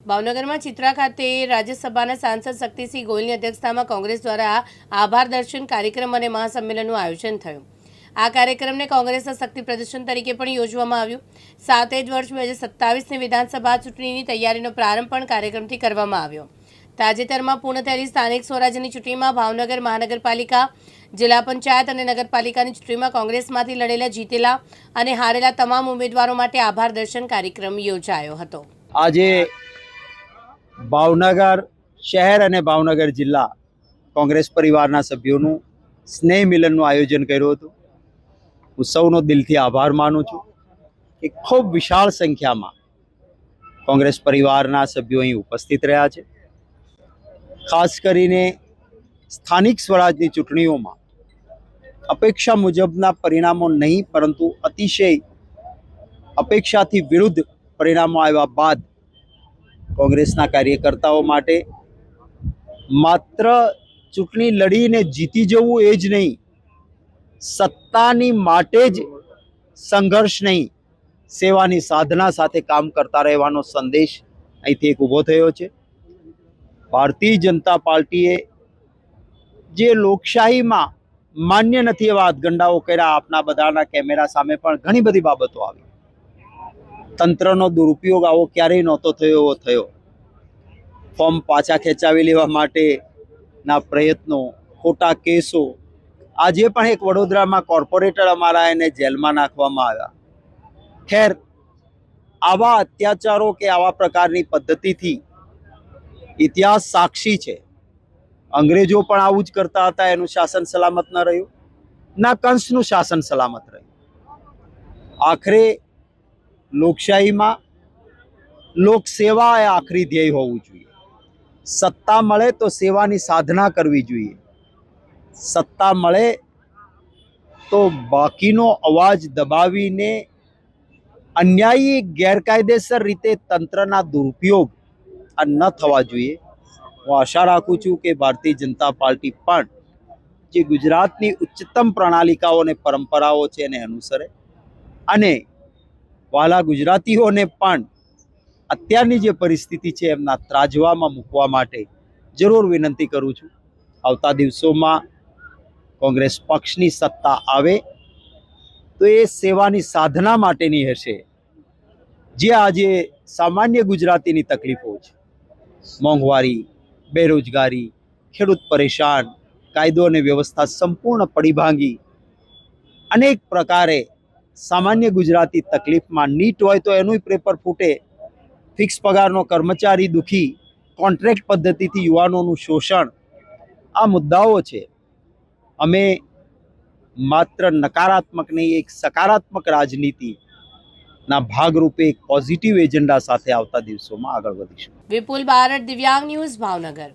ભાવનગરમાં ચિત્રા ખાતે રાજ્યસભાના સાંસદ શક્તિસિંહ ગોયલની અધ્યક્ષતામાં કોંગ્રેસ દ્વારા આભાર દર્શન કાર્યક્રમ અને મહાસંમેલનનું આયોજન થયું। આ કાર્યક્રમને કોંગ્રેસના શક્તિ પ્રદર્શન તરીકે પણ યોજવામાં આવ્યું। સાથે જ વર્ષ 2027ની વિધાનસભા ચૂંટણીની તૈયારીનો પ્રારંભ પણ કાર્યક્રમથી કરવામાં આવ્યો। તાજેતરમાં પૂર્ણ થયેલી સ્થાનિક સ્વરાજ્યની ચૂંટણીમાં ભાવનગર મહાનગરપાલિકા, જિલ્લા પંચાયત અને નગરપાલિકાની ચૂંટણીમાં કોંગ્રેસમાંથી લડેલા, જીતેલા અને હારેલા તમામ ઉમેદવારો માટે આભાર દર્શન કાર્યક્રમ યોજાયો હતો। આજે ભાવનગર શહેર અને ભાવનગર જિલ્લા કોંગ્રેસ પરિવારના સભ્યોનું સ્નેહ મિલનનું આયોજન કર્યું હતું। હું સૌનો દિલથી આભાર માનું છું કે ખૂબ વિશાળ સંખ્યામાં કોંગ્રેસ પરિવારના સભ્યો અહીં ઉપસ્થિત રહ્યા છે। ખાસ કરીને સ્થાનિક સ્વરાજની ચૂંટણીઓમાં અપેક્ષા મુજબના પરિણામો નહીં, પરંતુ અતિશય અપેક્ષાથી વિરુદ્ધ પરિણામો આવ્યા બાદ કોંગ્રેસના કાર્યકર્તાઓ માટે માત્ર ચૂંટણી લડીને જીતી જવું એ જ નહીં, સત્તાની માટે જ સંઘર્ષ નહીં, સેવાની સાધના સાથે કામ કરતા રહેવાનો સંદેશ અહીંથી એક ઊભો થયો છે। ભારતીય જનતા પાર્ટીએ જે લોકશાહીમાં માન્ય નથી એવા હાથગંડાઓ કર્યા, આપના બધાના કેમેરા સામે પણ ઘણી બધી બાબતો આવી। તંત્રનો દુરુપયોગ આવો ક્યારેય નહોતો થયો એવો થયો। ફોર્મ પાછા ખેંચાવી લેવા માટેના પ્રયત્નો, ખોટા કેસો, આજે પણ એક વડોદરામાં કોર્પોરેટર અમારા એને જેલમાં નાખવામાં આવ્યા। ખેર, આવા અત્યાચારો કે આવા પ્રકારની પદ્ધતિથી ઇતિહાસ સાક્ષી છે। અંગ્રેજો પણ આવું જ કરતા હતા, એનું શાસન સલામત ન રહ્યું, ના કંસનું શાસન સલામત રહ્યું। આખરે લોકશાહીમાં લોકસેવા એ આખરી ધ્યેય હોવું જોઈએ। સત્તા મળે તો સેવાની સાધના કરવી જોઈએ। સત્તા મળે તો બાકીનો અવાજ દબાવીને અન્યાયી ગેરકાયદેસર રીતે તંત્રના દુરુપયોગ આ ન થવા જોઈએ। હું આશા રાખું છું કે ભારતીય જનતા પાર્ટી પણ જે ગુજરાતની ઉચ્ચતમ પ્રણાલિકાઓ અને પરંપરાઓ છે એને અનુસરે, અને વાલા ગુજરાતીઓને પણ અત્યારની જે પરિસ્થિતિ છે એમના ત્રાજવામાં મૂકવા માટે જરૂર વિનંતી કરું છું। આવતા દિવસોમાં કોંગ્રેસ પક્ષની સત્તા આવે તો એ સેવાની સાધના માટેની હશે। જે આજે સામાન્ય ગુજરાતીની તકલીફો છે, મોંઘવારી, બેરોજગારી, ખેડૂત પરેશાન, કાયદો અને વ્યવસ્થા સંપૂર્ણ પડી ભાંગી, અનેક પ્રકારે સામાન્ય ગુજરાતી તકલીફમાં, નીટ હોય તો એનું પેપર ફૂટે, ફિક્સ પગારનો કર્મચારી દુખી, કોન્ટ્રાક્ટ પદ્ધતિથી યુવાનોનું શોષણ, આ મુદ્દાઓ છે। અમે માત્ર નકારાત્મક નહીં, એક સકારાત્મક રાજનીતિના ભાગરૂપે એક પોઝિટિવ એજન્ડા સાથે આવતા દિવસોમાં આગળ વધીશું। વિપુલ બારડ, દિવ્યાંગ ન્યૂઝ, ભાવનગર।